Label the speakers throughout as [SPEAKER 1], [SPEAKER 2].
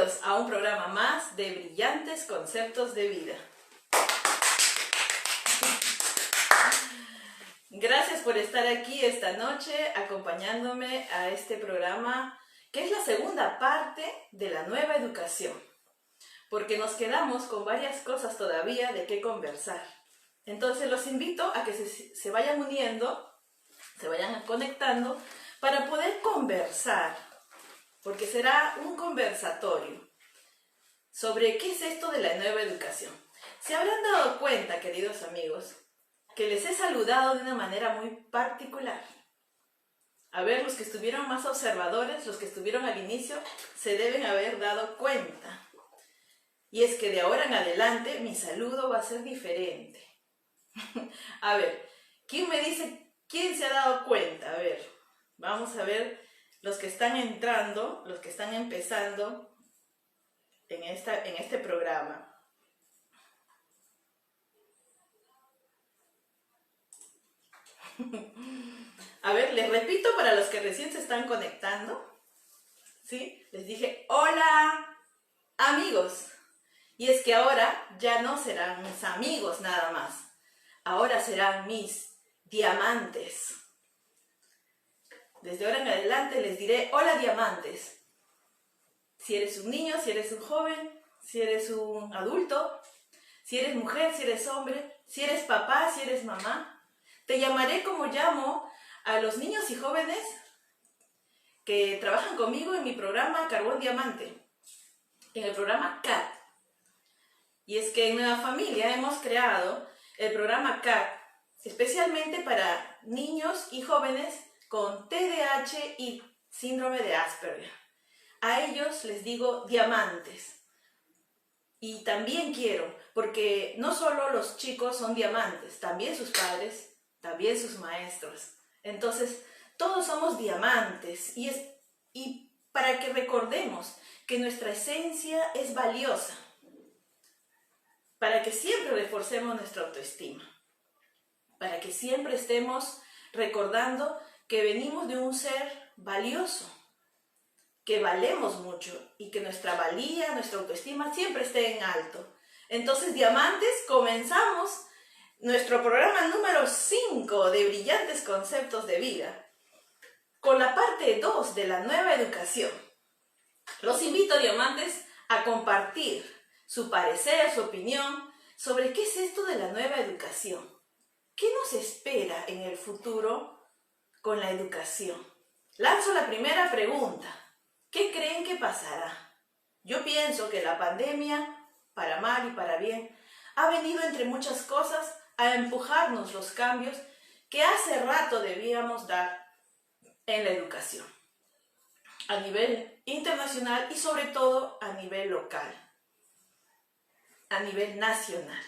[SPEAKER 1] Bienvenidos a un programa más de Brillantes Conceptos de Vida. Gracias por estar aquí esta noche acompañándome a este programa, que es la segunda parte de la nueva educación, porque nos quedamos con varias cosas todavía de qué conversar. Entonces los invito a que se vayan uniendo, se vayan conectando para poder conversar, porque será un conversatorio sobre qué es esto de la nueva educación. Se habrán dado cuenta, queridos amigos, que les he saludado de una manera muy particular. A ver, los que estuvieron más observadores, los que estuvieron al inicio, se deben haber dado cuenta. Y es que de ahora en adelante mi saludo va a ser diferente. A ver, ¿quién me dice, quién se ha dado cuenta? A ver, vamos a ver los que están entrando, los que están empezando en este programa. A ver, les repito para los que recién se están conectando, ¿sí? Les dije, hola, amigos. Y es que ahora ya no serán mis amigos nada más. Ahora serán mis diamantes. Desde ahora en adelante les diré, hola diamantes. Si eres un niño, si eres un joven, si eres un adulto, si eres mujer, si eres hombre, si eres papá, si eres mamá, te llamaré como llamo a los niños y jóvenes que trabajan conmigo en mi programa Carbón Diamante, en el programa CAT. Y es que en Nueva Familia hemos creado el programa CAT especialmente para niños y jóvenes con TDAH y síndrome de Asperger. A ellos les digo diamantes. Y también quiero, porque no solo los chicos son diamantes, también sus padres, también sus maestros. Entonces, todos somos diamantes y para que recordemos que nuestra esencia es valiosa, para que siempre reforcemos nuestra autoestima, para que siempre estemos recordando que venimos de un ser valioso, que valemos mucho y que nuestra valía, nuestra autoestima siempre esté en alto. Entonces, diamantes, comenzamos nuestro programa número 5 de Brillantes Conceptos de Vida, con la parte 2 de la nueva educación. Los invito, diamantes, a compartir su parecer, su opinión sobre qué es esto de la nueva educación. ¿Qué nos espera en el futuro con la educación? Lanzo la primera pregunta. ¿Qué creen que pasará? Yo pienso que la pandemia, para mal y para bien, ha venido entre muchas cosas a empujarnos los cambios que hace rato debíamos dar en la educación, a nivel internacional y sobre todo a nivel local, a nivel nacional.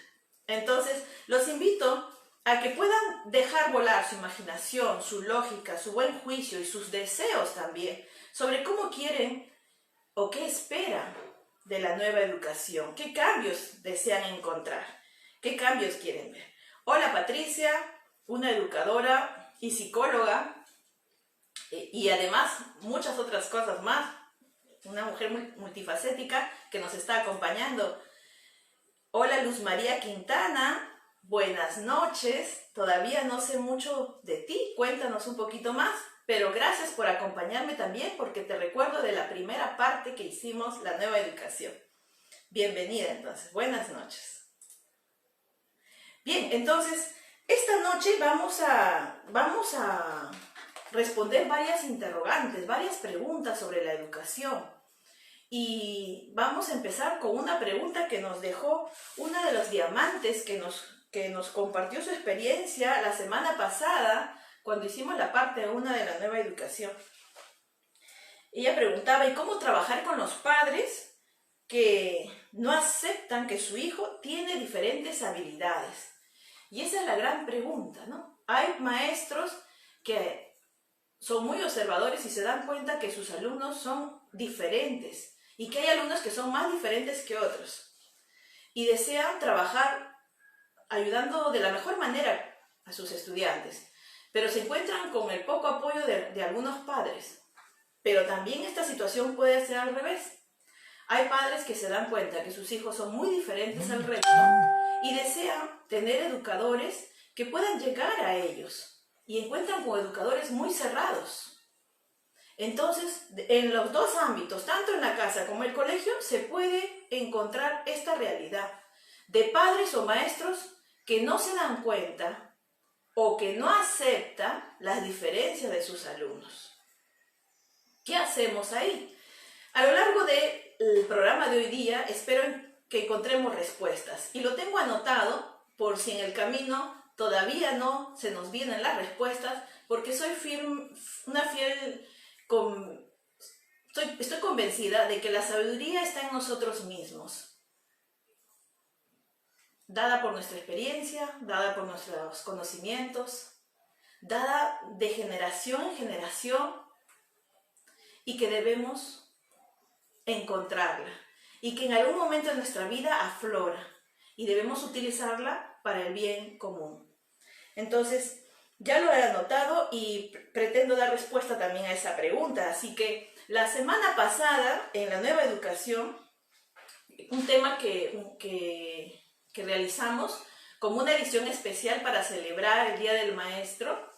[SPEAKER 1] Entonces, los invito a que puedan dejar volar su imaginación, su lógica, su buen juicio y sus deseos también sobre cómo quieren o qué esperan de la nueva educación, qué cambios desean encontrar, qué cambios quieren ver. Hola Patricia, una educadora y psicóloga y además muchas otras cosas más, una mujer multifacética que nos está acompañando. Hola Luz María Quintana, buenas noches, todavía no sé mucho de ti, cuéntanos un poquito más, pero gracias por acompañarme también porque te recuerdo de la primera parte que hicimos, la nueva educación. Bienvenida entonces, buenas noches. Bien, entonces, esta noche vamos a responder varias interrogantes, varias preguntas sobre la educación. Y vamos a empezar con una pregunta que nos dejó una de los diamantes que nos compartió su experiencia la semana pasada cuando hicimos la parte 1 de la nueva educación. Ella preguntaba, ¿y cómo trabajar con los padres que no aceptan que su hijo tiene diferentes habilidades? Y esa es la gran pregunta, ¿no? Hay maestros que son muy observadores y se dan cuenta que sus alumnos son diferentes y que hay alumnos que son más diferentes que otros y desean trabajar ayudando de la mejor manera a sus estudiantes, pero se encuentran con el poco apoyo de algunos padres. Pero también esta situación puede ser al revés. Hay padres que se dan cuenta que sus hijos son muy diferentes al resto y desean tener educadores que puedan llegar a ellos y encuentran con educadores muy cerrados. Entonces, en los dos ámbitos, tanto en la casa como en el colegio, se puede encontrar esta realidad de padres o maestros que no se dan cuenta o que no aceptan las diferencias de sus alumnos. ¿Qué hacemos ahí? A lo largo del programa de hoy día, espero que encontremos respuestas. Y lo tengo anotado por si en el camino todavía no se nos vienen las respuestas, porque soy estoy convencida de que la sabiduría está en nosotros mismos, dada por nuestra experiencia, dada por nuestros conocimientos, dada de generación en generación, y que debemos encontrarla, y que en algún momento de nuestra vida aflora, y debemos utilizarla para el bien común. Entonces, ya lo he anotado y pretendo dar respuesta también a esa pregunta. Así que la semana pasada, en la nueva educación, un tema que realizamos como una edición especial para celebrar el Día del Maestro,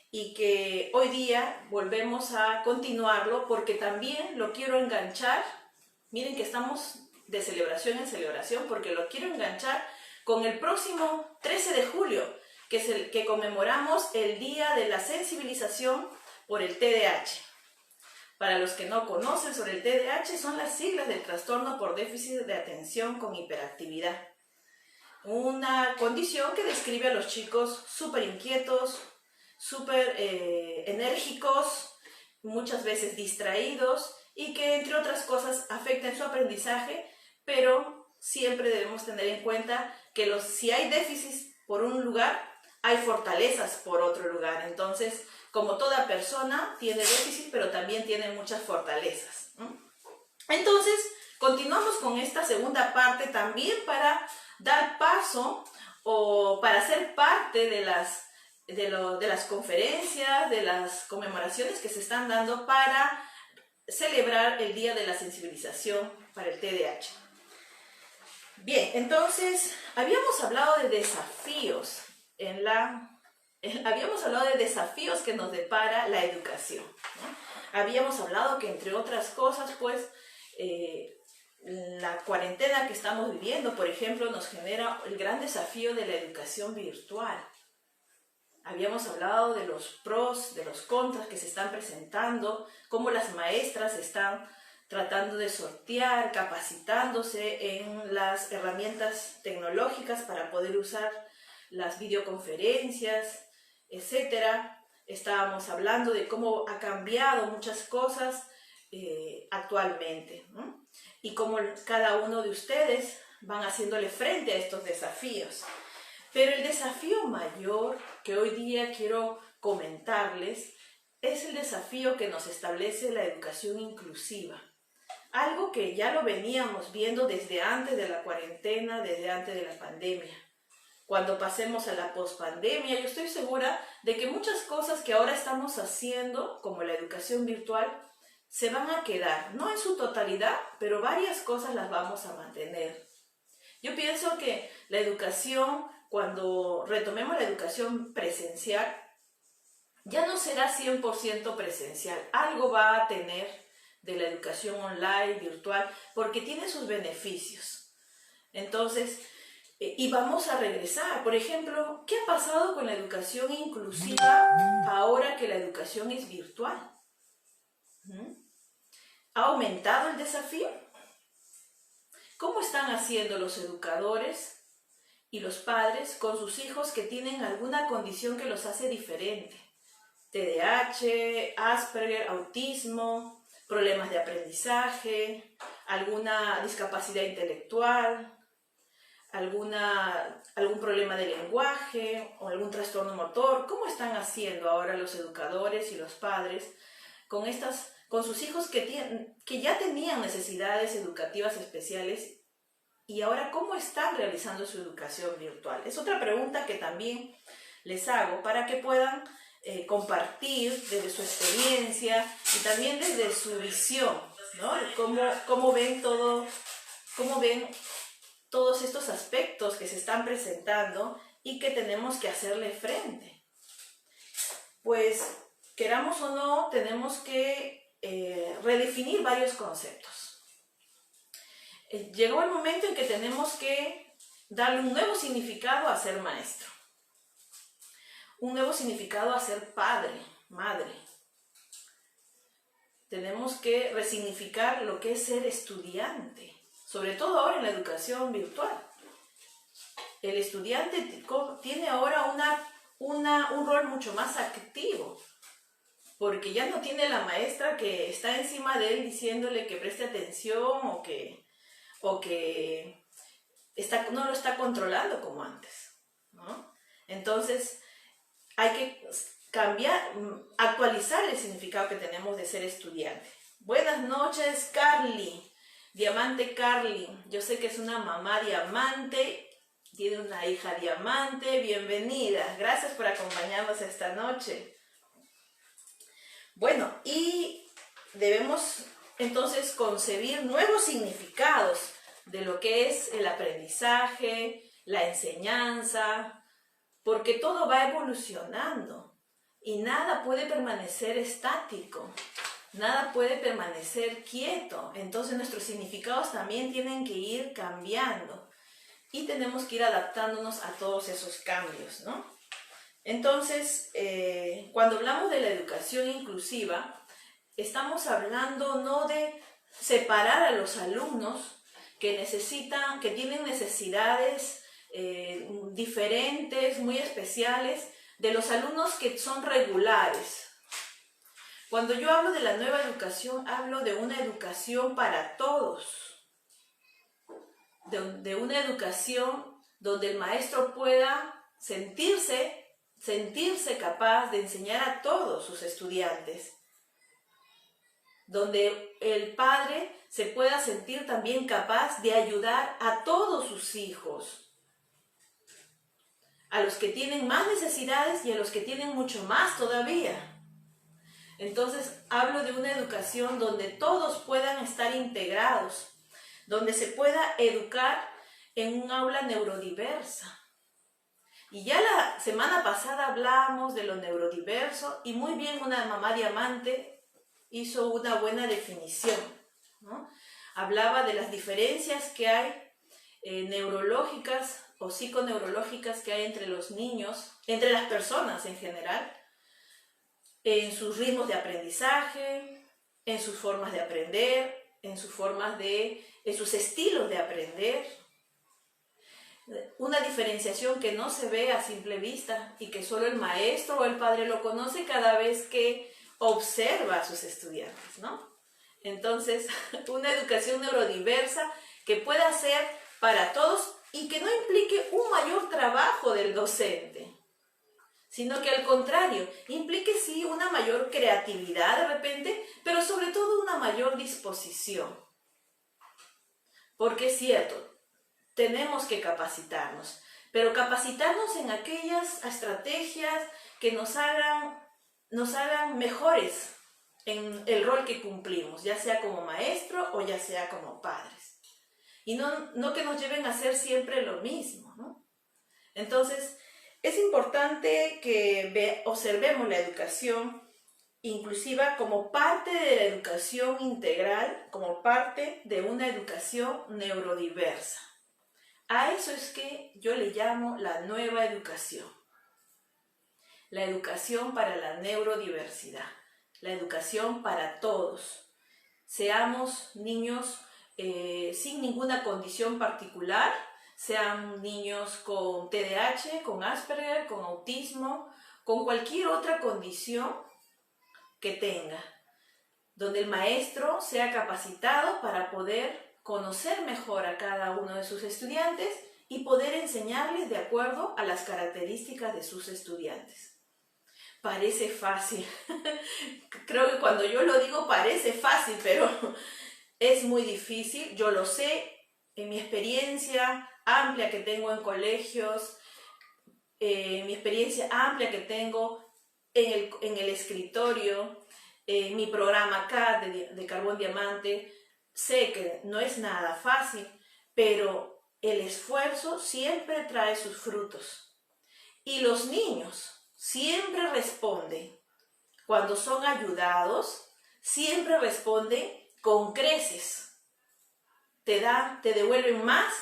[SPEAKER 1] y que hoy día volvemos a continuarlo porque también lo quiero enganchar. Miren que estamos de celebración en celebración porque lo quiero enganchar con el próximo 13 de julio, que es el que conmemoramos el Día de la Sensibilización por el TDAH. Para los que no conocen sobre el TDAH, son las siglas del trastorno por déficit de atención con hiperactividad. Una condición que describe a los chicos súper inquietos, súper enérgicos, muchas veces distraídos, y que entre otras cosas afectan su aprendizaje, pero siempre debemos tener en cuenta que si hay déficits por un lugar, hay fortalezas por otro lugar. Entonces, como toda persona tiene déficit, pero también tiene muchas fortalezas, ¿no? Entonces, continuamos con esta segunda parte también para dar paso o para ser parte de las conferencias, de las conmemoraciones que se están dando para celebrar el Día de la Sensibilización para el TDAH. Bien, entonces, habíamos hablado de desafíos habíamos hablado de desafíos que nos depara la educación, ¿no? Habíamos hablado que, entre otras cosas, pues, la cuarentena que estamos viviendo, por ejemplo, nos genera el gran desafío de la educación virtual. Habíamos hablado de los pros, de los contras que se están presentando, cómo las maestras están tratando de sortear, capacitándose en las herramientas tecnológicas para poder usar las videoconferencias, etcétera. Estábamos hablando de cómo ha cambiado muchas cosas actualmente, ¿no? Y cómo cada uno de ustedes van haciéndole frente a estos desafíos. Pero el desafío mayor que hoy día quiero comentarles es el desafío que nos establece la educación inclusiva. Algo que ya lo veníamos viendo desde antes de la cuarentena, desde antes de la pandemia. Cuando pasemos a la pospandemia, yo estoy segura de que muchas cosas que ahora estamos haciendo, como la educación virtual, se van a quedar, no en su totalidad, pero varias cosas las vamos a mantener. Yo pienso que la educación, cuando retomemos la educación presencial, ya no será 100% presencial. Algo va a tener de la educación online, virtual, porque tiene sus beneficios. Entonces, y vamos a regresar. Por ejemplo, ¿qué ha pasado con la educación inclusiva ahora que la educación es virtual? ¿Ha aumentado el desafío? ¿Cómo están haciendo los educadores y los padres con sus hijos que tienen alguna condición que los hace diferente? TDAH, Asperger, autismo, problemas de aprendizaje, alguna discapacidad intelectual, algún problema de lenguaje o algún trastorno motor. ¿Cómo están haciendo ahora los educadores y los padres con sus hijos que ya tenían necesidades educativas especiales, y ahora cómo están realizando su educación virtual? Es otra pregunta que también les hago para que puedan compartir desde su experiencia y también desde su visión ¿no? Cómo ven todos estos aspectos que se están presentando y que tenemos que hacerle frente. Pues, queramos o no, tenemos que redefinir varios conceptos. Llegó el momento en que tenemos que darle un nuevo significado a ser maestro, un nuevo significado a ser padre, madre. Tenemos que resignificar lo que es ser estudiante, sobre todo ahora en la educación virtual. El estudiante tiene ahora un rol mucho más activo, porque ya no tiene la maestra que está encima de él diciéndole que preste atención o que no lo está controlando como antes, ¿no? Entonces, hay que actualizar el significado que tenemos de ser estudiante. Buenas noches, Carly, Diamante Carly. Yo sé que es una mamá diamante, tiene una hija diamante. Bienvenida, gracias por acompañarnos esta noche. Bueno, y debemos entonces concebir nuevos significados de lo que es el aprendizaje, la enseñanza, porque todo va evolucionando y nada puede permanecer estático, nada puede permanecer quieto. Entonces nuestros significados también tienen que ir cambiando y tenemos que ir adaptándonos a todos esos cambios, ¿no? Entonces, cuando hablamos de la educación inclusiva, estamos hablando no de separar a los alumnos que tienen necesidades diferentes, muy especiales, de los alumnos que son regulares. Cuando yo hablo de la nueva educación, hablo de una educación para todos, de una educación donde el maestro pueda sentirse capaz de enseñar a todos sus estudiantes, donde el padre se pueda sentir también capaz de ayudar a todos sus hijos, a los que tienen más necesidades y a los que tienen mucho más todavía. Entonces hablo de una educación donde todos puedan estar integrados, donde se pueda educar en un aula neurodiversa. Y ya la semana pasada hablamos de lo neurodiverso y muy bien una mamá diamante hizo una buena definición, ¿no? Hablaba de las diferencias que hay neurológicas o psiconeurológicas que hay entre los niños, entre las personas en general, en sus ritmos de aprendizaje, en sus formas de aprender, en sus estilos de aprender. Una diferenciación que no se ve a simple vista y que solo el maestro o el padre lo conoce cada vez que observa a sus estudiantes, ¿no? Entonces, una educación neurodiversa que pueda ser para todos y que no implique un mayor trabajo del docente, sino que al contrario, implique sí una mayor creatividad de repente, pero sobre todo una mayor disposición. Porque es cierto, tenemos que capacitarnos, pero capacitarnos en aquellas estrategias que nos hagan mejores en el rol que cumplimos, ya sea como maestro o ya sea como padres. Y no que nos lleven a hacer siempre lo mismo, ¿no? Entonces, es importante que observemos la educación inclusiva como parte de la educación integral, como parte de una educación neurodiversa. A eso es que yo le llamo la nueva educación. La educación para la neurodiversidad, la educación para todos. Seamos niños sin ninguna condición particular, sean niños con TDAH, con Asperger, con autismo, con cualquier otra condición que tenga, donde el maestro sea capacitado para poder conocer mejor a cada uno de sus estudiantes y poder enseñarles de acuerdo a las características de sus estudiantes. Parece fácil. Creo que cuando yo lo digo parece fácil, pero es muy difícil. Yo lo sé en mi experiencia amplia que tengo en colegios, mi experiencia amplia que tengo en el escritorio, en mi programa acá de Carbón Diamante, sé que no es nada fácil, pero el esfuerzo siempre trae sus frutos. Y los niños siempre responden, cuando son ayudados, siempre responden con creces. Te devuelven más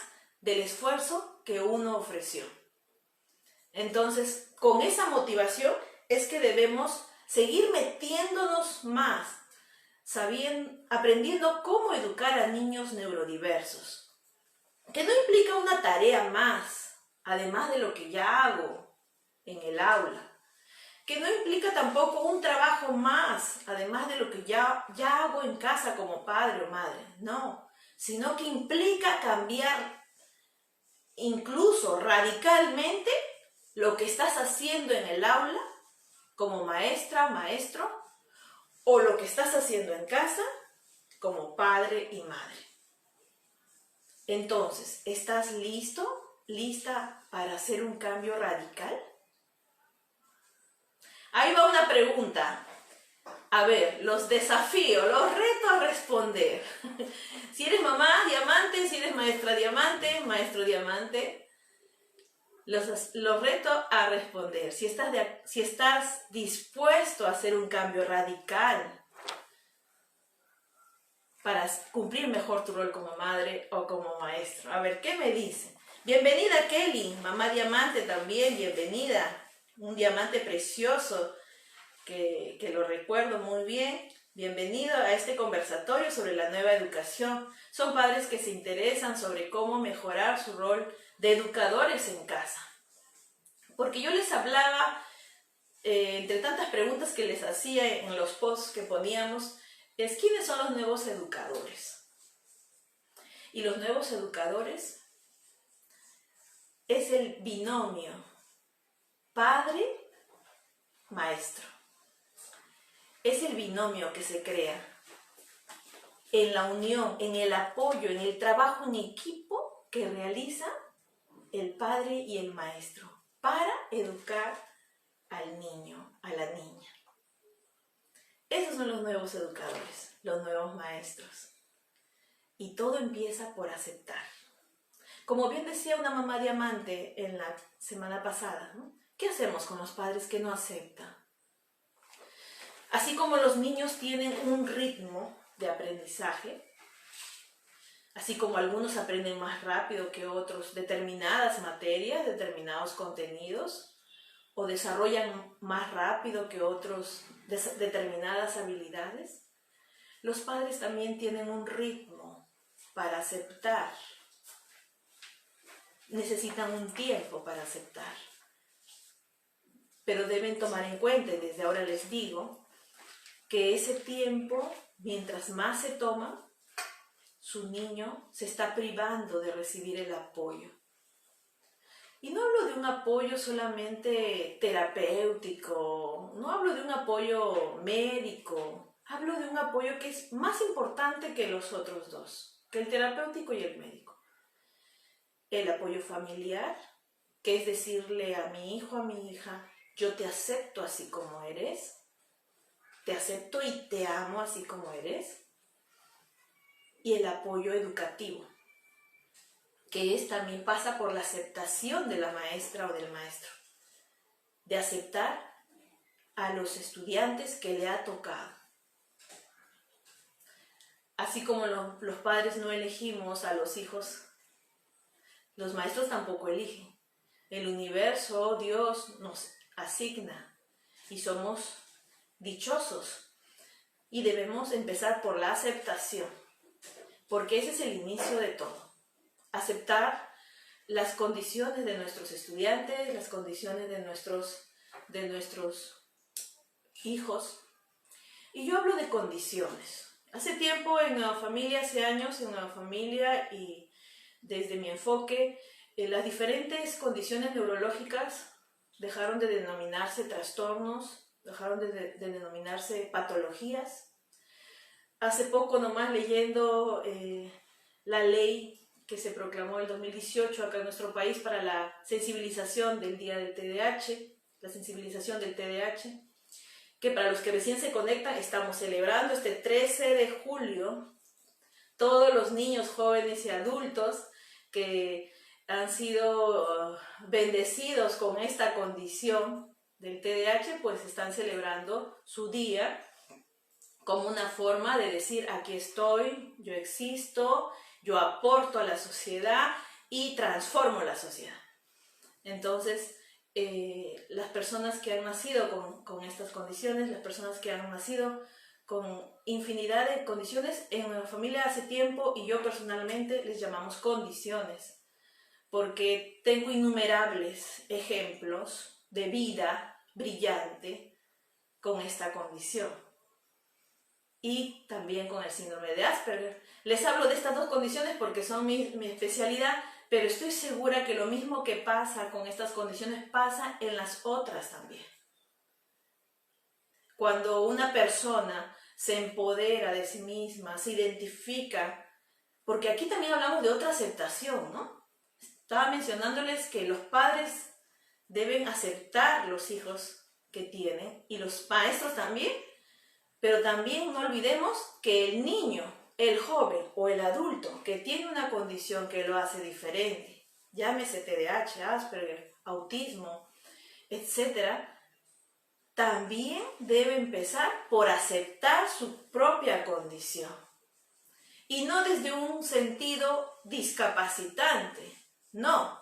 [SPEAKER 1] del esfuerzo que uno ofreció. Entonces, con esa motivación es que debemos seguir metiéndonos más, aprendiendo cómo educar a niños neurodiversos, que no implica una tarea más, además de lo que ya hago en el aula, que no implica tampoco un trabajo más, además de lo que ya hago en casa como padre o madre, no, sino que implica cambiar incluso radicalmente lo que estás haciendo en el aula como maestra, maestro, o lo que estás haciendo en casa como padre y madre. Entonces, ¿estás listo, lista para hacer un cambio radical? Ahí va una pregunta. A ver, los desafío, los reto a responder. Si eres mamá diamante, si eres maestra diamante, maestro diamante, los reto a responder. Si estás dispuesto a hacer un cambio radical para cumplir mejor tu rol como madre o como maestro. A ver, ¿qué me dicen? Bienvenida Kelly, mamá diamante también, bienvenida. Un diamante precioso que lo recuerdo muy bien. Bienvenido a este conversatorio sobre la nueva educación. Son padres que se interesan sobre cómo mejorar su rol de educadores en casa. Porque yo les hablaba, entre tantas preguntas que les hacía en los posts que poníamos, es ¿quiénes son los nuevos educadores? Y los nuevos educadores es el binomio padre-maestro. Es el binomio que se crea en la unión, en el apoyo, en el trabajo en equipo que realiza el padre y el maestro para educar al niño, a la niña. Esos son los nuevos educadores, los nuevos maestros. Y todo empieza por aceptar. Como bien decía una mamá diamante en la semana pasada, ¿no? ¿Qué hacemos con los padres que no aceptan? Así como los niños tienen un ritmo de aprendizaje, así como algunos aprenden más rápido que otros determinadas materias, determinados contenidos, o desarrollan más rápido que otros determinadas habilidades, los padres también tienen un ritmo para aceptar. Necesitan un tiempo para aceptar. Pero deben tomar en cuenta, y desde ahora les digo, que ese tiempo, mientras más se toma, su niño se está privando de recibir el apoyo. Y no hablo de un apoyo solamente terapéutico, no hablo de un apoyo médico, hablo de un apoyo que es más importante que los otros dos, que el terapéutico y el médico. El apoyo familiar, que es decirle a mi hijo, a mi hija, yo te acepto así como eres, te acepto y te amo así como eres. Y el apoyo educativo, que también pasa por la aceptación de la maestra o del maestro, de aceptar a los estudiantes que le ha tocado. Así como los padres no elegimos a los hijos, los maestros tampoco eligen. El universo, Dios, nos asigna y somos dichosos. Y debemos empezar por la aceptación, porque ese es el inicio de todo. Aceptar las condiciones de nuestros estudiantes, las condiciones de nuestros hijos. Y yo hablo de condiciones. Hace tiempo en Nueva Familia, hace años en Nueva Familia, y desde mi enfoque, las diferentes condiciones neurológicas dejaron de denominarse trastornos, dejaron de denominarse patologías. Hace poco nomás leyendo la ley que se proclamó en el 2018 acá en nuestro país para la sensibilización del día del TDAH, la sensibilización del TDAH, que para los que recién se conectan, estamos celebrando este 13 de julio, todos los niños, jóvenes y adultos que han sido bendecidos con esta condición del TDAH, pues están celebrando su día como una forma de decir, aquí estoy, yo existo, yo aporto a la sociedad y transformo la sociedad. Entonces, las personas que han nacido con estas condiciones, las personas que han nacido con infinidad de condiciones, en la familia hace tiempo y yo personalmente les llamamos condiciones, porque tengo innumerables ejemplos de vida brillante con esta condición. Y también con el síndrome de Asperger. Les hablo de estas dos condiciones porque son mi especialidad, pero estoy segura que lo mismo que pasa con estas condiciones pasa en las otras también. Cuando una persona se empodera de sí misma, se identifica, porque aquí también hablamos de otra aceptación, ¿no? Estaba mencionándoles que los padres deben aceptar los hijos que tienen y los maestros también, pero también no olvidemos que el niño, el joven o el adulto que tiene una condición que lo hace diferente, llámese TDAH, Asperger, autismo, etc., también debe empezar por aceptar su propia condición. Y no desde un sentido discapacitante, no,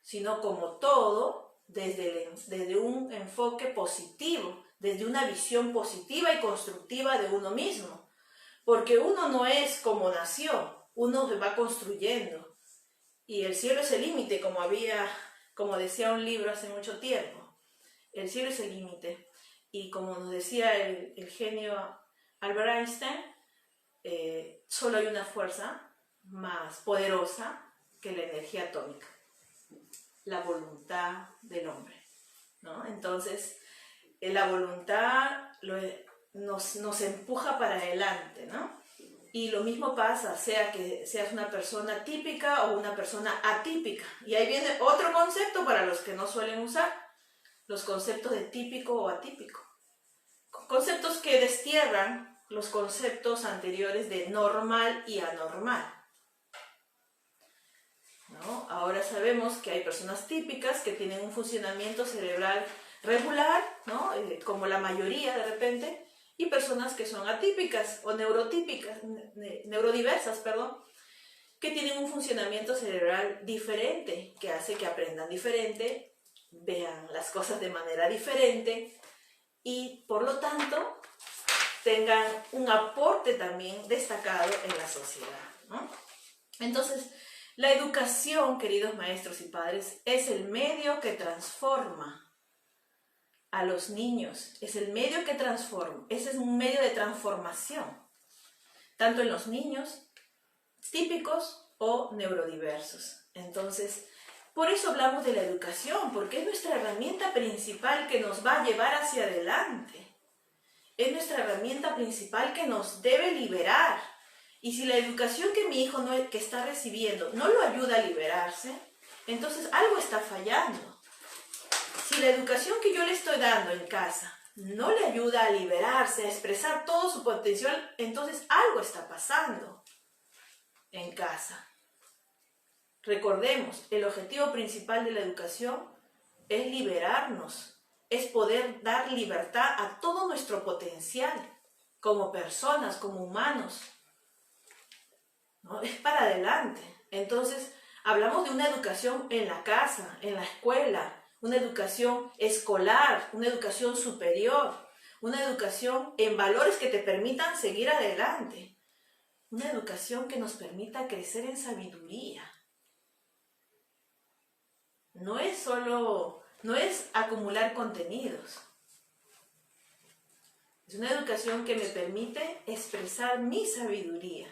[SPEAKER 1] sino como todo, desde un enfoque positivo, desde una visión positiva y constructiva de uno mismo. Porque uno no es como nació, uno se va construyendo. Y el cielo es el límite, como decía un libro hace mucho tiempo. El cielo es el límite. Y como nos decía el genio Albert Einstein, solo hay una fuerza más poderosa que la energía atómica, la voluntad del hombre, ¿no? Entonces, la voluntad nos empuja para adelante, ¿no? Y lo mismo pasa, sea que seas una persona típica o una persona atípica. Y ahí viene otro concepto para los que no suelen usar, los conceptos de típico o atípico. Conceptos que destierran los conceptos anteriores de normal y anormal, ¿no? Ahora sabemos que hay personas típicas que tienen un funcionamiento cerebral regular, ¿no? Como la mayoría de repente, y personas que son atípicas o neurodiversas, que tienen un funcionamiento cerebral diferente, que hace que aprendan diferente, vean las cosas de manera diferente y por lo tanto tengan un aporte también destacado en la sociedad, ¿no? Entonces, la educación, queridos maestros y padres, es el medio que transforma a los niños, es el medio que transforma, ese es un medio de transformación, tanto en los niños típicos o neurodiversos. Entonces, por eso hablamos de la educación, porque es nuestra herramienta principal que nos va a llevar hacia adelante. Es nuestra herramienta principal que nos debe liberar. Y si la educación que mi hijo que está recibiendo no lo ayuda a liberarse, entonces algo está fallando. Si la educación que yo le estoy dando en casa no le ayuda a liberarse, a expresar todo su potencial, entonces algo está pasando en casa. Recordemos, el objetivo principal de la educación es liberarnos, es poder dar libertad a todo nuestro potencial, como personas, como humanos, ¿no? Es para adelante. Entonces, hablamos de una educación en la casa, en la escuela, una educación escolar, una educación superior, una educación en valores que te permitan seguir adelante, una educación que nos permita crecer en sabiduría. No es acumular contenidos. Es una educación que me permite expresar mi sabiduría.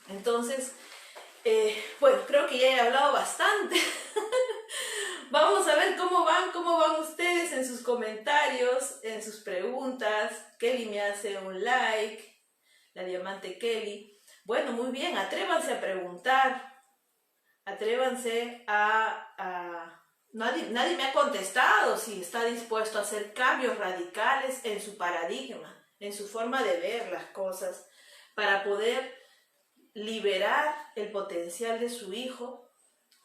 [SPEAKER 1] Entonces, bueno, creo que ya he hablado bastante. Vamos a ver cómo van ustedes en sus comentarios, en sus preguntas. Kelly me hace un like, la diamante Kelly. Bueno, muy bien, atrévanse a preguntar. Atrévanse a Nadie me ha contestado si está dispuesto a hacer cambios radicales en su paradigma, en su forma de ver las cosas, para poder liberar el potencial de su hijo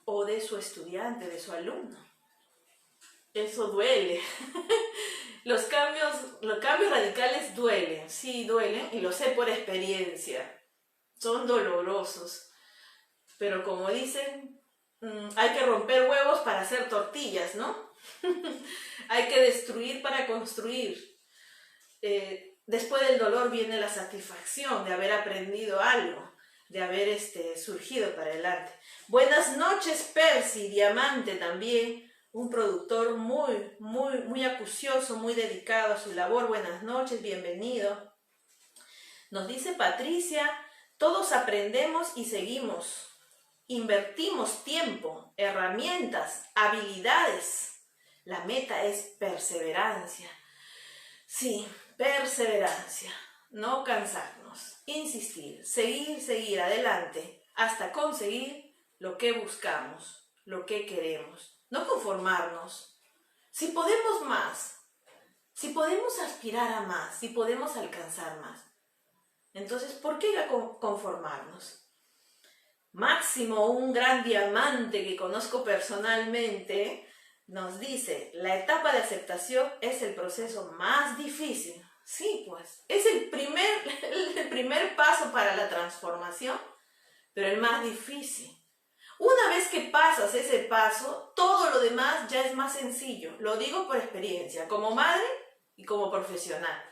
[SPEAKER 1] o de su estudiante, de su alumno. Eso duele. Los cambios radicales duelen, sí duelen, y lo sé por experiencia. Son dolorosos. Pero como dicen, hay que romper huevos para hacer tortillas, ¿no? Hay que destruir para construir. Después del dolor viene la satisfacción de haber aprendido algo, de haber surgido para adelante. Buenas noches, Percy, Diamante también. Un productor muy acucioso, muy dedicado a su labor. Buenas noches, bienvenido. Nos dice Patricia, todos aprendemos y seguimos. Invertimos tiempo, herramientas, habilidades. La meta es perseverancia. Sí, perseverancia. No cansarnos, insistir, seguir adelante hasta conseguir lo que buscamos, lo que queremos. No conformarnos. Si podemos más, si podemos aspirar a más, si podemos alcanzar más, entonces, ¿por qué conformarnos? Máximo, un gran diamante que conozco personalmente, nos dice, la etapa de aceptación es el proceso más difícil. Sí, pues, es el primer paso para la transformación, pero el más difícil. Una vez que pasas ese paso, todo lo demás ya es más sencillo. Lo digo por experiencia, como madre y como profesional.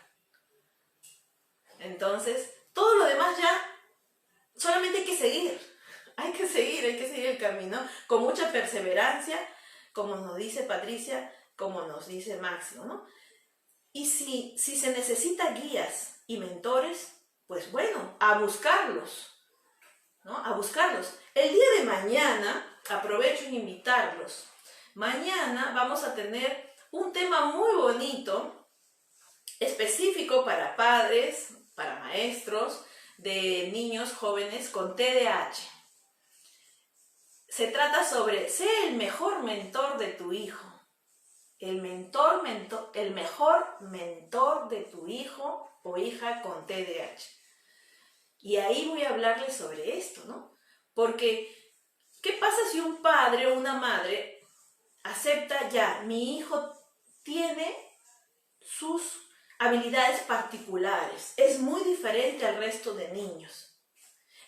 [SPEAKER 1] Entonces, todo lo demás ya solamente hay que seguir. Hay que seguir el camino con mucha perseverancia, como nos dice Patricia, como nos dice Máximo, ¿no? Y si se necesita guías y mentores, pues bueno, a buscarlos, ¿no? A buscarlos. El día de mañana, aprovecho en invitarlos. Mañana vamos a tener un tema muy bonito, específico para padres, para maestros de niños jóvenes con TDAH. Se trata sobre ser el mejor mentor de tu hijo. El mejor mentor de tu hijo o hija con TDAH. Y ahí voy a hablarles sobre esto, ¿no? Porque, ¿qué pasa si un padre o una madre acepta ya, mi hijo tiene sus habilidades particulares, es muy diferente al resto de niños?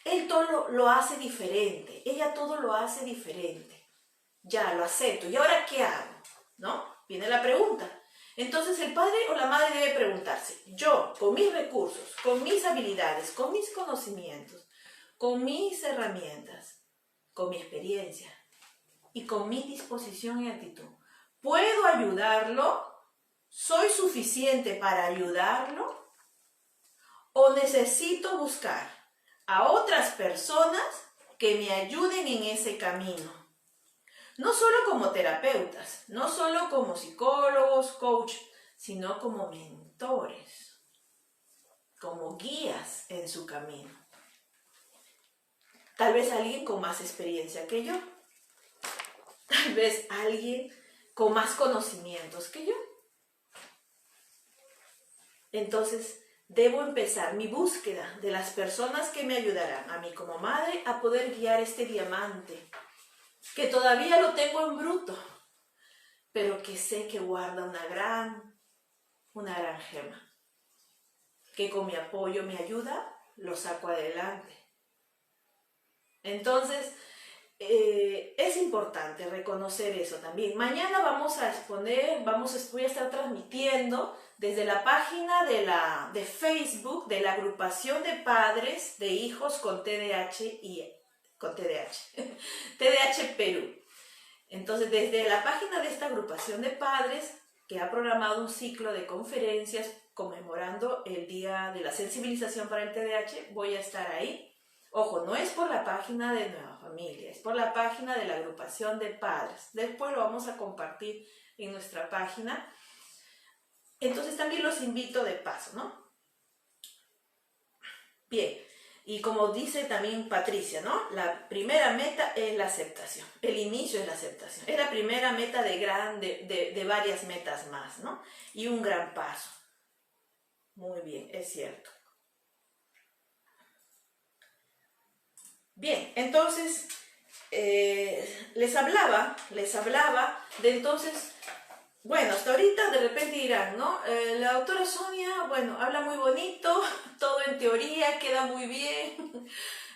[SPEAKER 1] Él todo lo hace diferente, ella todo lo hace diferente. Ya, lo acepto. ¿Y ahora qué hago? ¿No? Viene la pregunta. Entonces el padre o la madre debe preguntarse, yo, con mis recursos, con mis habilidades, con mis conocimientos, con mis herramientas, con mi experiencia y con mi disposición y actitud, ¿puedo ayudarlo? ¿Soy suficiente para ayudarlo? ¿O necesito buscar a otras personas que me ayuden en ese camino? No solo como terapeutas, no solo como psicólogos, coach, sino como mentores, como guías en su camino. Tal vez alguien con más experiencia que yo. Tal vez alguien con más conocimientos que yo. Entonces, debo empezar mi búsqueda de las personas que me ayudarán a mí como madre a poder guiar este diamante, que todavía lo tengo en bruto, pero que sé que guarda una gran gema, que con mi apoyo, mi ayuda, lo saco adelante. Entonces, es importante reconocer eso también. Mañana vamos a exponer, voy a estar transmitiendo desde la página de Facebook de la agrupación de padres de hijos con TDAH TDAH Perú. Entonces, desde la página de esta agrupación de padres, que ha programado un ciclo de conferencias conmemorando el Día de la Sensibilización para el TDAH, voy a estar ahí. Ojo, no es por la página de Nueva Familia, es por la página de la agrupación de padres. Después lo vamos a compartir en nuestra página. Entonces también los invito de paso, ¿no? Bien, Y como dice también Patricia, ¿no? La primera meta es la aceptación. El inicio es la aceptación. Es la primera meta de varias metas más, ¿no? Y un gran paso. Muy bien, es cierto. Bien, entonces, les hablaba de entonces, bueno, hasta ahorita de repente dirán, ¿no? La doctora Sonia, bueno, habla muy bonito, todo en teoría, queda muy bien,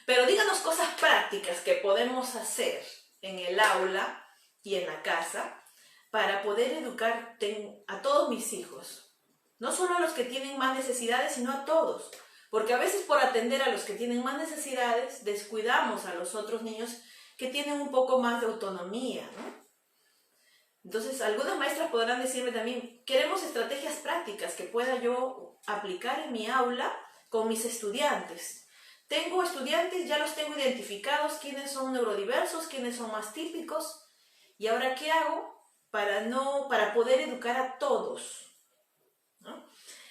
[SPEAKER 1] pero díganos cosas prácticas que podemos hacer en el aula y en la casa para poder educar a todos mis hijos, no solo a los que tienen más necesidades, sino a todos. Porque a veces por atender a los que tienen más necesidades, descuidamos a los otros niños que tienen un poco más de autonomía, ¿no? Entonces, algunas maestras podrán decirme también, queremos estrategias prácticas que pueda yo aplicar en mi aula con mis estudiantes. Tengo estudiantes, ya los tengo identificados, quiénes son neurodiversos, quiénes son más típicos, y ahora, ¿qué hago para poder educar a todos, ¿no?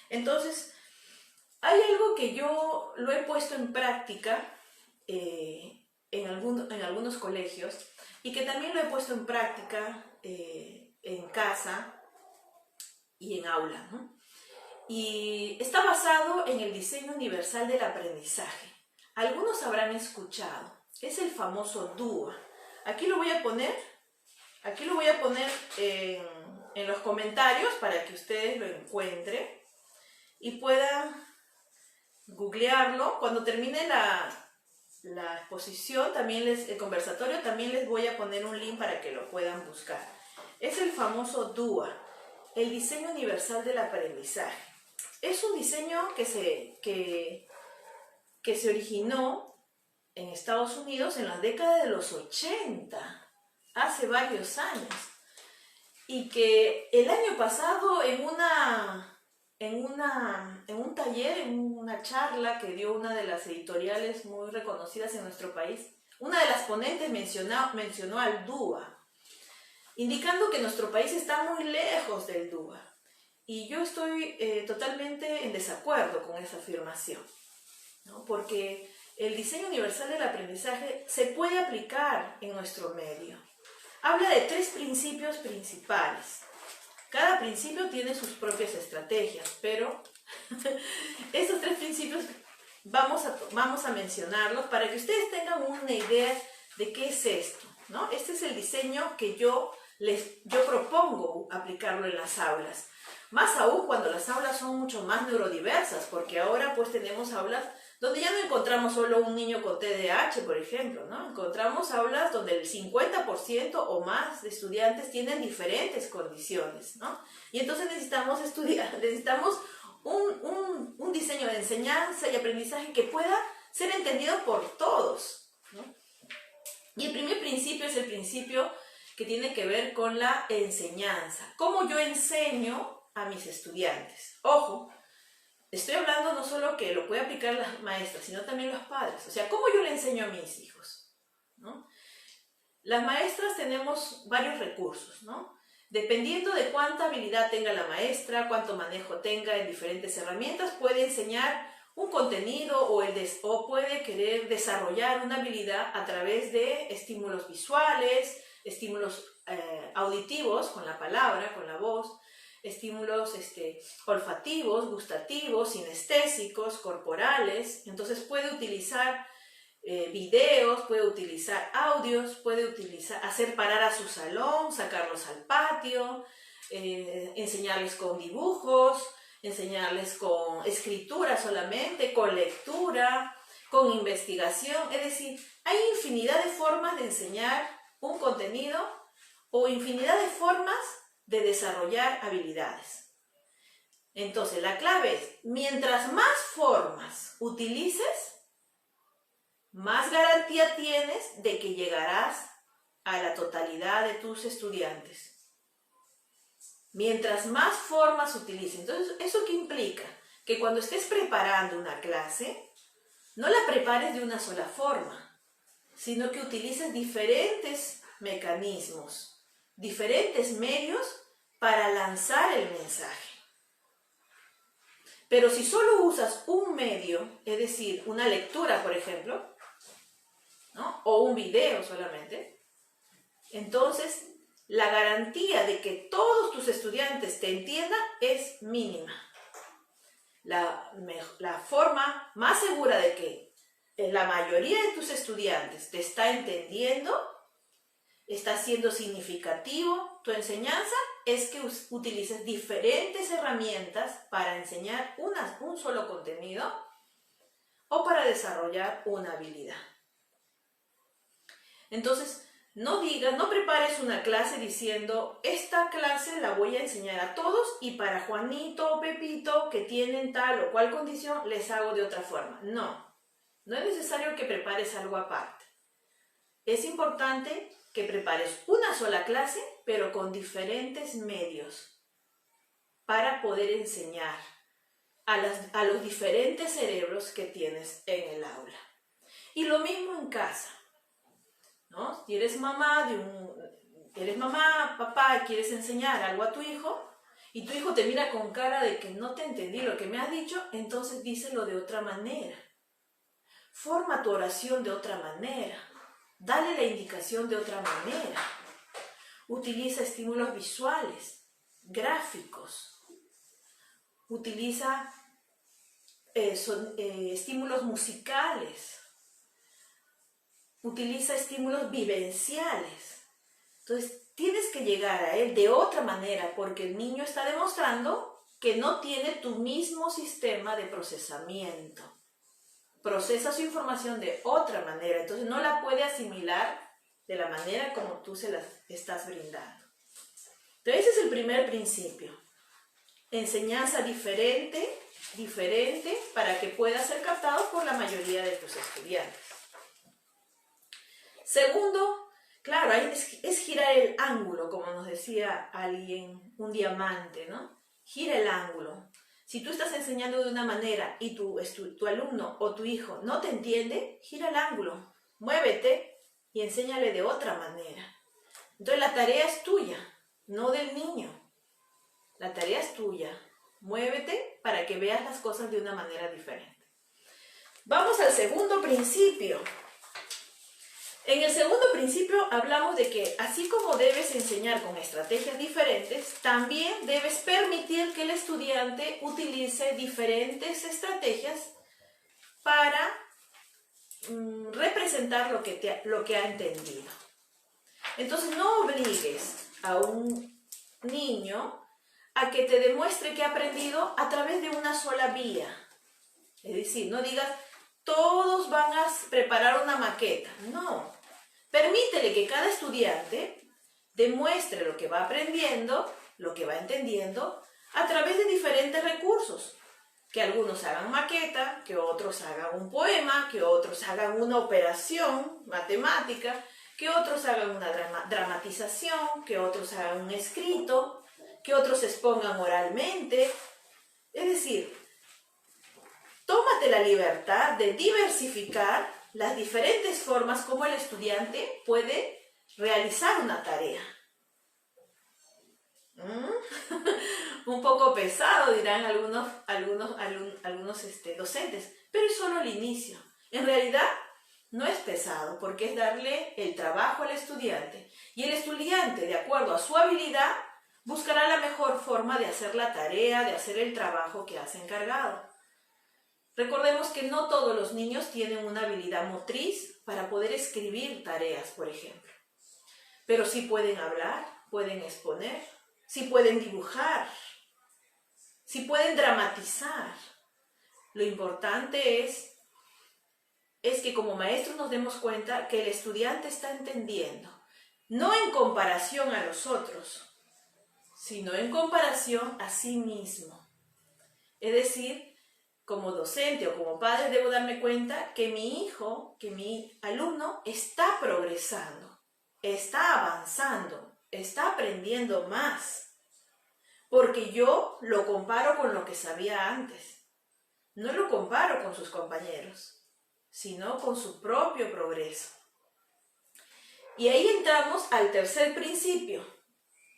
[SPEAKER 1] Entonces, hay algo que yo lo he puesto en práctica en algunos colegios y que también lo he puesto en práctica en casa y en aula, ¿no? Y está basado en el diseño universal del aprendizaje. Algunos habrán escuchado, es el famoso DUA. Aquí lo voy a poner en los comentarios para que ustedes lo encuentren y puedan googlearlo. Cuando termine la exposición, el conversatorio, también les voy a poner un link para que lo puedan buscar. Es el famoso DUA, el diseño universal del aprendizaje. Es un diseño que se originó en Estados Unidos en la década de los 80, hace varios años, y que el año pasado en un taller, en una charla que dio una de las editoriales muy reconocidas en nuestro país, una de las ponentes mencionó al DUA, indicando que nuestro país está muy lejos del DUA. Y yo estoy totalmente en desacuerdo con esa afirmación, ¿no? Porque el diseño universal del aprendizaje se puede aplicar en nuestro medio. Habla de 3 principios principales. Cada principio tiene sus propias estrategias, pero esos 3 principios vamos a mencionarlos para que ustedes tengan una idea de qué es esto, ¿no? Este es el diseño que yo propongo aplicarlo en las aulas. Más aún cuando las aulas son mucho más neurodiversas, porque ahora pues tenemos aulas donde ya no encontramos solo un niño con TDAH, por ejemplo, ¿no? Encontramos aulas donde el 50% o más de estudiantes tienen diferentes condiciones, ¿no? Y entonces necesitamos un diseño de enseñanza y aprendizaje que pueda ser entendido por todos, ¿no? Y el primer principio es el principio que tiene que ver con la enseñanza. ¿Cómo yo enseño a mis estudiantes? Ojo, estoy hablando no solo que lo puede aplicar las maestras, sino también los padres. O sea, ¿cómo yo le enseño a mis hijos, ¿no? Las maestras tenemos varios recursos, ¿no? Dependiendo de cuánta habilidad tenga la maestra, cuánto manejo tenga en diferentes herramientas, puede enseñar un contenido o puede querer desarrollar una habilidad a través de estímulos visuales, estímulos auditivos con la palabra, con la voz, estímulos olfativos, gustativos, sinestésicos, corporales. Entonces puede utilizar videos, puede utilizar audios, puede hacer parar a su salón, sacarlos al patio, enseñarles con dibujos, enseñarles con escritura solamente, con lectura, con investigación. Es decir, hay infinidad de formas de enseñar un contenido o infinidad de formas de desarrollar habilidades. Entonces, la clave es, mientras más formas utilices, más garantía tienes de que llegarás a la totalidad de tus estudiantes. Mientras más formas utilices. Entonces, ¿eso qué implica? Que cuando estés preparando una clase, no la prepares de una sola forma, sino que utilices diferentes mecanismos, diferentes medios para lanzar el mensaje. Pero si solo usas un medio, es decir, una lectura, por ejemplo, ¿no? O un video solamente, entonces la garantía de que todos tus estudiantes te entiendan es mínima. La forma más segura de que la mayoría de tus estudiantes te está entendiendo, está siendo significativo tu enseñanza, es que utilices diferentes herramientas para enseñar un solo contenido o para desarrollar una habilidad. Entonces, no prepares una clase diciendo, esta clase la voy a enseñar a todos y para Juanito o Pepito que tienen tal o cual condición les hago de otra forma. No es necesario que prepares algo aparte. Es importante que prepares una sola clase, pero con diferentes medios para poder enseñar a los diferentes cerebros que tienes en el aula. Y lo mismo en casa, ¿no? Si eres mamá, papá, y quieres enseñar algo a tu hijo, y tu hijo te mira con cara de que no te entendí lo que me has dicho, entonces díselo de otra manera. Forma tu oración de otra manera. Dale la indicación de otra manera. Utiliza estímulos visuales, gráficos. Utiliza estímulos musicales. Utiliza estímulos vivenciales. Entonces, tienes que llegar a él de otra manera porque el niño está demostrando que no tiene tu mismo sistema de procesamiento. Procesa su información de otra manera, entonces no la puede asimilar de la manera como tú se la estás brindando. Entonces, ese es el primer principio. Enseñanza diferente para que pueda ser captado por la mayoría de tus estudiantes. Segundo, claro, es girar el ángulo, como nos decía alguien, un diamante, ¿no? Gira el ángulo. Si tú estás enseñando de una manera y tu alumno o tu hijo no te entiende, gira el ángulo, muévete y enséñale de otra manera. Entonces la tarea es tuya, no del niño. La tarea es tuya. Muévete para que veas las cosas de una manera diferente. Vamos al segundo principio. En el segundo principio hablamos de que así como debes enseñar con estrategias diferentes, también debes permitir que el estudiante utilice diferentes estrategias para representar lo que ha entendido. Entonces no obligues a un niño a que te demuestre que ha aprendido a través de una sola vía. Es decir, no digas, todos van a preparar una maqueta. No. Permítele que cada estudiante demuestre lo que va aprendiendo, lo que va entendiendo, a través de diferentes recursos. Que algunos hagan maqueta, que otros hagan un poema, que otros hagan una operación matemática, que otros hagan una dramatización, que otros hagan un escrito, que otros expongan oralmente. Es decir, tómate la libertad de diversificar las diferentes formas como el estudiante puede realizar una tarea. Un poco pesado, dirán algunos docentes, pero es solo el inicio. En realidad no es pesado porque es darle el trabajo al estudiante y el estudiante, de acuerdo a su habilidad, buscará la mejor forma de hacer la tarea, de hacer el trabajo que has encargado. Recordemos que no todos los niños tienen una habilidad motriz para poder escribir tareas, por ejemplo. Pero sí pueden hablar, pueden exponer, sí pueden dibujar, sí pueden dramatizar. Lo importante es que como maestros nos demos cuenta que el estudiante está entendiendo, no en comparación a los otros, sino en comparación a sí mismo. Es decir, como docente o como padre debo darme cuenta que mi hijo, que mi alumno está progresando, está avanzando, está aprendiendo más. Porque yo lo comparo con lo que sabía antes. No lo comparo con sus compañeros, sino con su propio progreso. Y ahí entramos al tercer principio,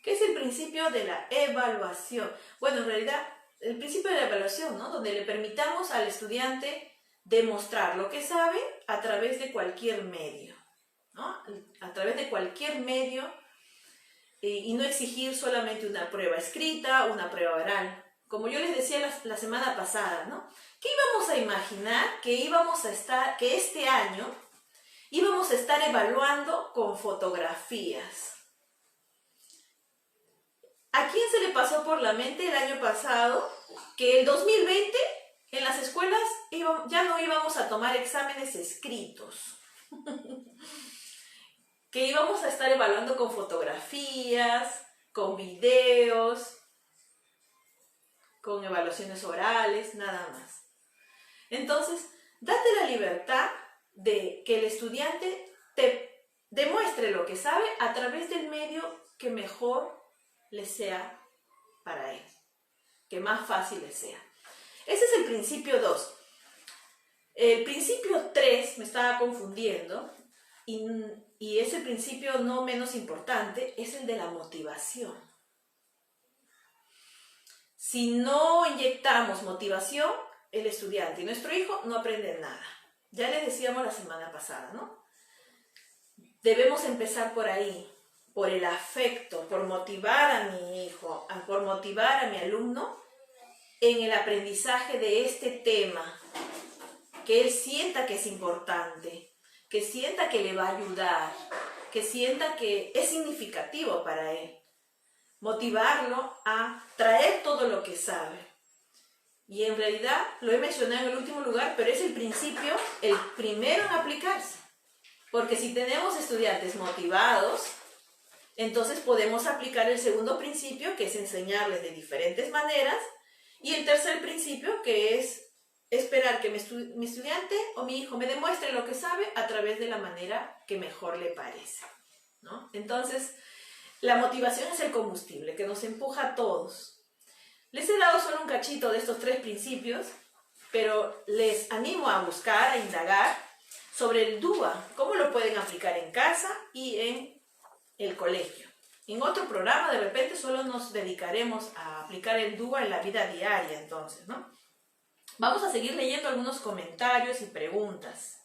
[SPEAKER 1] que es el principio de la evaluación. Bueno, en realidad el principio de la evaluación, ¿no? Donde le permitamos al estudiante demostrar lo que sabe a través de cualquier medio, ¿no? A través de cualquier medio, y no exigir solamente una prueba escrita, una prueba oral. Como yo les decía la semana pasada, ¿no? ¿Qué íbamos a imaginar que este año íbamos a estar evaluando con fotografías? ¿A quién se le pasó por la mente el año pasado que el 2020 en las escuelas ya no íbamos a tomar exámenes escritos? Que íbamos a estar evaluando con fotografías, con videos, con evaluaciones orales, nada más. Entonces, date la libertad de que el estudiante te demuestre lo que sabe a través del medio que mejor le sea para él, que más fácil le sea. Ese es el principio 2. El principio 3 me estaba confundiendo, y ese principio no menos importante es el de la motivación. Si no inyectamos motivación, el estudiante y nuestro hijo no aprenden nada. Ya les decíamos la semana pasada, ¿no? Debemos empezar por ahí, por el afecto, por motivar a mi hijo, por motivar a mi alumno en el aprendizaje de este tema, que él sienta que es importante, que sienta que le va a ayudar, que sienta que es significativo para él. Motivarlo a traer todo lo que sabe. Y en realidad, lo he mencionado en el último lugar, pero es el principio, el primero en aplicarse. Porque si tenemos estudiantes motivados, entonces podemos aplicar el segundo principio, que es enseñarles de diferentes maneras, y el tercer principio, que es esperar que mi estudiante o mi hijo me demuestre lo que sabe a través de la manera que mejor le parece, ¿no? Entonces, la motivación es el combustible que nos empuja a todos. Les he dado solo un cachito de estos 3 principios, pero les animo a buscar, a indagar sobre el DUA, cómo lo pueden aplicar en casa y en el colegio. En otro programa, de repente, solo nos dedicaremos a aplicar el DUA en la vida diaria, entonces, ¿no? Vamos a seguir leyendo algunos comentarios y preguntas.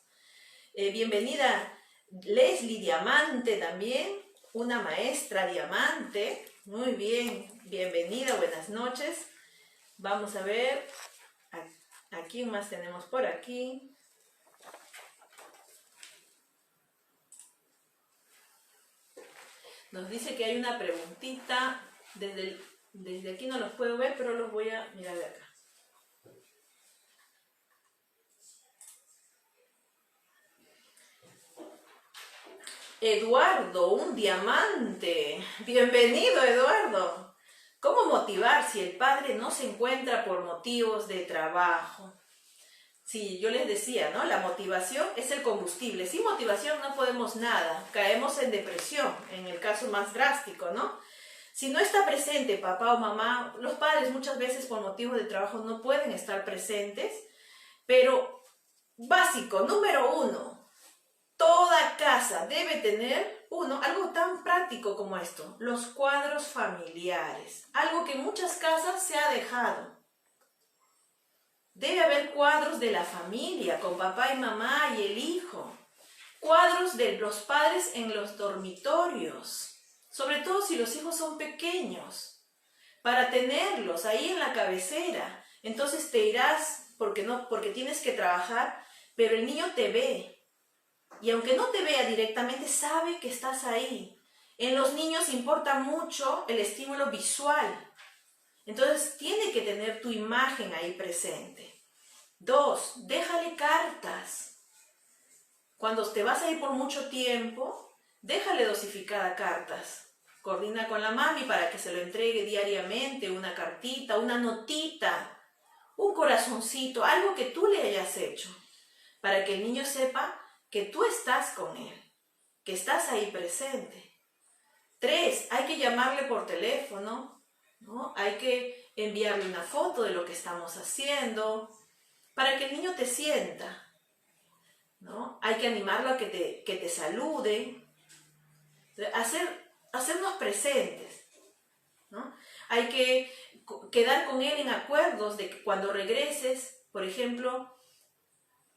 [SPEAKER 1] Bienvenida Leslie Diamante también, una maestra diamante. Muy bien, bienvenida, buenas noches. Vamos a ver, ¿a quién más tenemos por aquí? Nos dice que hay una preguntita, desde aquí no los puedo ver, pero los voy a mirar de acá. Eduardo, un diamante. Bienvenido, Eduardo. ¿Cómo motivar si el padre no se encuentra por motivos de trabajo? Sí, yo les decía, ¿no? La motivación es el combustible. Sin motivación no podemos nada. Caemos en depresión, en el caso más drástico, ¿no? Si no está presente papá o mamá, los padres muchas veces por motivos de trabajo no pueden estar presentes, pero básico, número 1. Toda casa debe tener, algo tan práctico como esto, los cuadros familiares. Algo que en muchas casas se ha dejado. Debe haber cuadros de la familia, con papá y mamá y el hijo. Cuadros de los padres en los dormitorios. Sobre todo si los hijos son pequeños. Para tenerlos ahí en la cabecera. Entonces te irás, porque tienes que trabajar, pero el niño te ve. Y aunque no te vea directamente, sabe que estás ahí. En los niños importa mucho el estímulo visual. Entonces, tiene que tener tu imagen ahí presente. 2, déjale cartas. Cuando te vas a ir por mucho tiempo, déjale dosificada cartas. Coordina con la mami para que se lo entregue diariamente, una cartita, una notita, un corazoncito, algo que tú le hayas hecho, para que el niño sepa que tú estás con él, que estás ahí presente. 3, hay que llamarle por teléfono, ¿no? Hay que enviarle una foto de lo que estamos haciendo, para que el niño te sienta, ¿no? Hay que animarlo a que te salude, hacernos presentes, ¿no? Hay que quedar con él en acuerdos de que cuando regreses, por ejemplo,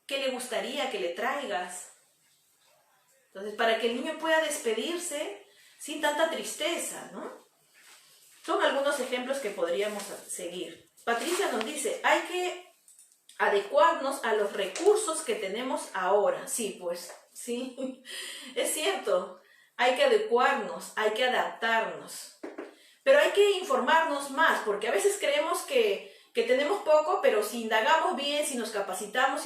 [SPEAKER 1] ¿qué le gustaría que le traigas? Entonces, para que el niño pueda despedirse sin tanta tristeza, ¿no? Son algunos ejemplos que podríamos seguir. Patricia nos dice, hay que adecuarnos a los recursos que tenemos ahora. Sí, pues, sí, es cierto. Hay que adecuarnos, hay que adaptarnos. Pero hay que informarnos más, porque a veces creemos que tenemos poco, pero si indagamos bien, si nos capacitamos,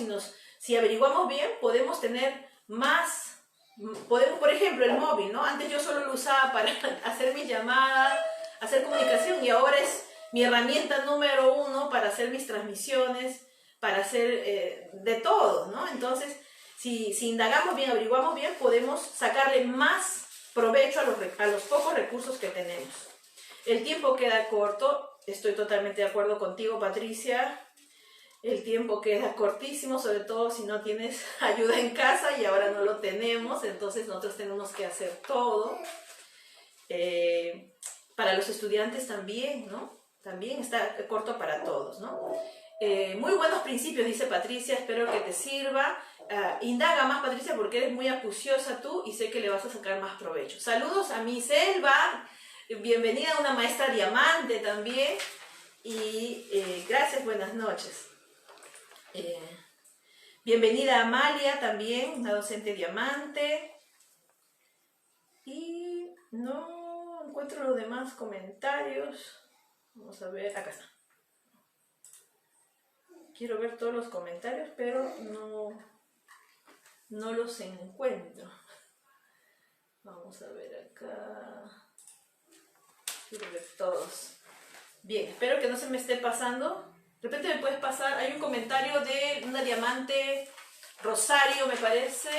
[SPEAKER 1] si averiguamos bien, podemos tener más. Podemos, por ejemplo, el móvil, ¿no? Antes yo solo lo usaba para hacer mis llamadas, hacer comunicación, y ahora es mi herramienta número 1 para hacer mis transmisiones, para hacer de todo, ¿no? Entonces, si indagamos bien, averiguamos bien, podemos sacarle más provecho a los pocos recursos que tenemos. El tiempo queda corto, estoy totalmente de acuerdo contigo, Patricia. El tiempo queda cortísimo, sobre todo si no tienes ayuda en casa, y ahora no lo tenemos, entonces nosotros tenemos que hacer todo. Para los estudiantes también, ¿no? También está corto para todos, ¿no? Muy buenos principios, dice Patricia, espero que te sirva. Indaga más, Patricia, porque eres muy acuciosa tú y sé que le vas a sacar más provecho. Saludos a mi Selva, bienvenida a una maestra diamante también, y gracias, buenas noches. Bienvenida a Amalia también, una docente diamante. Y no encuentro los demás comentarios. Vamos a ver, acá está. Quiero ver todos los comentarios, pero no los encuentro. Vamos a ver acá. Quiero ver todos. Bien, espero que no se me esté pasando. De repente me puedes pasar, hay un comentario de una diamante, Rosario me parece,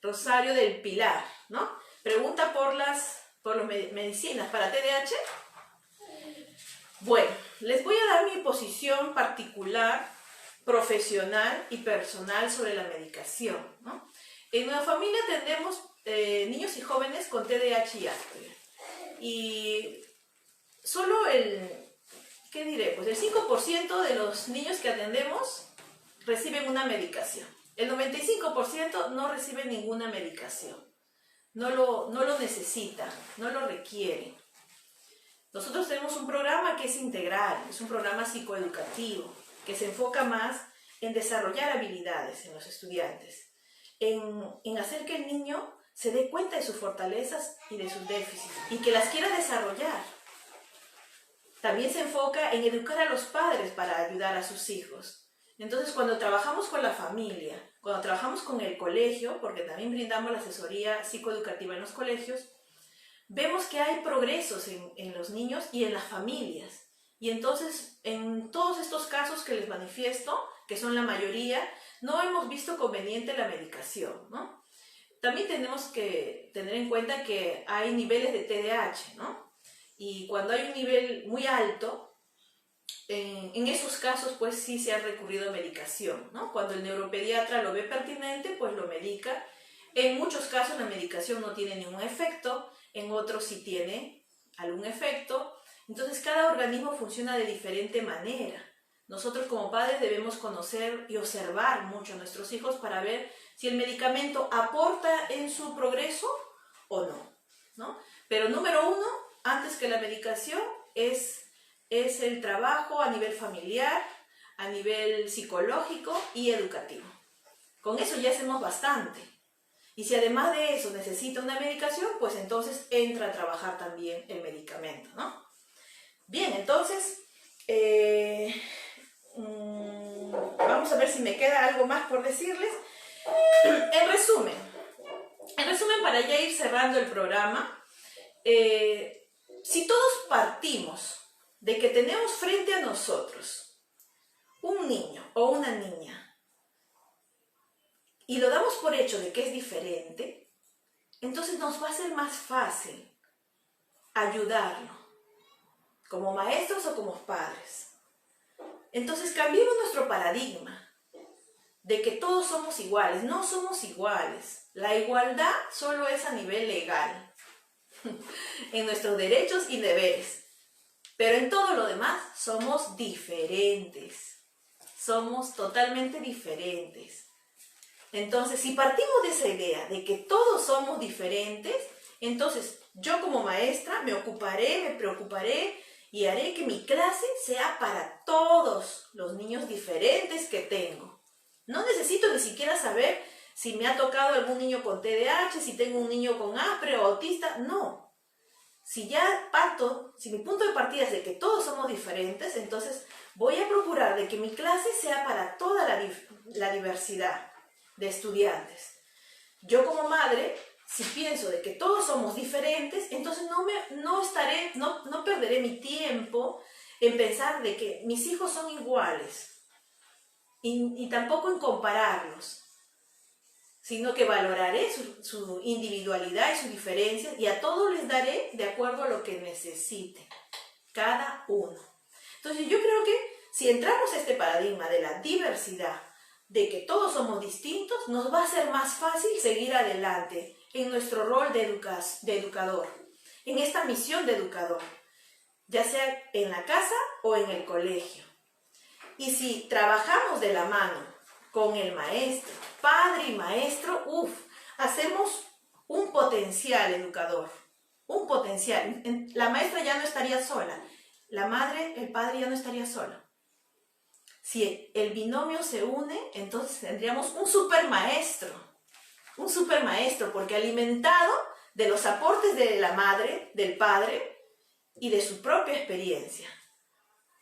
[SPEAKER 1] Rosario del Pilar, ¿no? Pregunta por las medicinas para TDAH. Bueno, les voy a dar mi posición particular, profesional y personal sobre la medicación, ¿no? En nuestra familia atendemos niños y jóvenes con TDAH y Asperger. Y solo ¿qué diré? Pues el 5% de los niños que atendemos reciben una medicación. El 95% no recibe ninguna medicación. No lo necesita, no lo requiere. Nosotros tenemos un programa que es integral, es un programa psicoeducativo, que se enfoca más en desarrollar habilidades en los estudiantes, en hacer que el niño se dé cuenta de sus fortalezas y de sus déficits, y que las quiera desarrollar. También se enfoca en educar a los padres para ayudar a sus hijos. Entonces, cuando trabajamos con la familia, cuando trabajamos con el colegio, porque también brindamos la asesoría psicoeducativa en los colegios, vemos que hay progresos en los niños y en las familias. Y entonces, en todos estos casos que les manifiesto, que son la mayoría, no hemos visto conveniente la medicación, ¿no? También tenemos que tener en cuenta que hay niveles de TDAH, ¿no? Y cuando hay un nivel muy alto, en esos casos pues sí se ha recurrido a medicación, ¿no? Cuando el neuropediatra lo ve pertinente, pues lo medica. En muchos casos la medicación no tiene ningún efecto, en otros sí tiene algún efecto. Entonces cada organismo funciona de diferente manera. Nosotros como padres debemos conocer y observar mucho a nuestros hijos para ver si el medicamento aporta en su progreso o no, ¿no? Pero número 1, antes que la medicación, es el trabajo a nivel familiar, a nivel psicológico y educativo. Con eso ya hacemos bastante. Y si además de eso necesita una medicación, pues entonces entra a trabajar también el medicamento, ¿no? Bien, entonces, vamos a ver si me queda algo más por decirles. En resumen, para ya ir cerrando el programa, si todos partimos de que tenemos frente a nosotros un niño o una niña y lo damos por hecho de que es diferente, entonces nos va a ser más fácil ayudarlo, como maestros o como padres. Entonces cambiemos nuestro paradigma de que todos somos iguales. No somos iguales. La igualdad solo es a nivel legal, en nuestros derechos y deberes. Pero en todo lo demás somos diferentes. Somos totalmente diferentes. Entonces, si partimos de esa idea de que todos somos diferentes, entonces yo como maestra me preocuparé y haré que mi clase sea para todos los niños diferentes que tengo. No necesito ni siquiera saber si me ha tocado algún niño con TDAH, si tengo un niño con Asperger o autista, no. Si mi punto de partida es de que todos somos diferentes, entonces voy a procurar de que mi clase sea para toda la diversidad de estudiantes. Yo como madre, si pienso de que todos somos diferentes, entonces no perderé mi tiempo en pensar de que mis hijos son iguales y tampoco en compararlos, sino que valoraré su individualidad y su diferencia y a todos les daré de acuerdo a lo que necesite cada uno. Entonces yo creo que si entramos a este paradigma de la diversidad, de que todos somos distintos, nos va a ser más fácil seguir adelante en nuestro rol de educador, en esta misión de educador, ya sea en la casa o en el colegio. Y si trabajamos de la mano con el maestro, padre y maestro, hacemos un potencial educador, un potencial. La maestra ya no estaría sola, la madre, el padre ya no estaría solo. Si el binomio se une, entonces tendríamos un supermaestro, porque alimentado de los aportes de la madre, del padre y de su propia experiencia.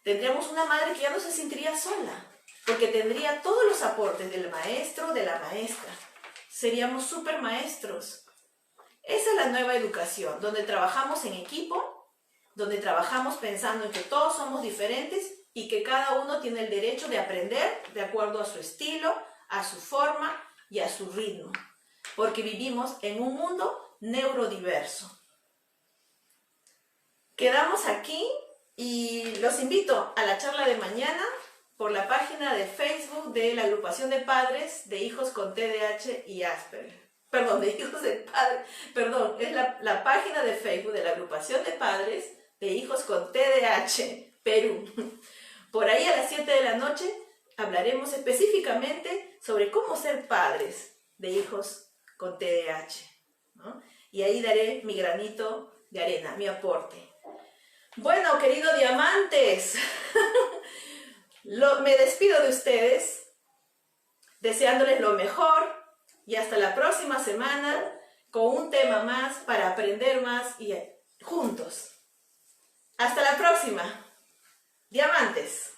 [SPEAKER 1] Tendríamos una madre que ya no se sentiría sola, porque tendría todos los aportes del maestro, de la maestra. Seríamos supermaestros. Esa es la nueva educación, donde trabajamos en equipo, donde trabajamos pensando en que todos somos diferentes y que cada uno tiene el derecho de aprender de acuerdo a su estilo, a su forma y a su ritmo, porque vivimos en un mundo neurodiverso. Quedamos aquí y los invito a la charla de mañana por la página de Facebook de la agrupación de padres de hijos con TDAH y Asperger. Es la página de Facebook de la agrupación de padres de hijos con TDAH Perú. Por ahí a las 7 de la noche hablaremos específicamente sobre cómo ser padres de hijos con TDAH, ¿no? Y ahí daré mi granito de arena, mi aporte. Bueno, queridos diamantes, me despido de ustedes, deseándoles lo mejor y hasta la próxima semana con un tema más para aprender más y juntos. Hasta la próxima, diamantes.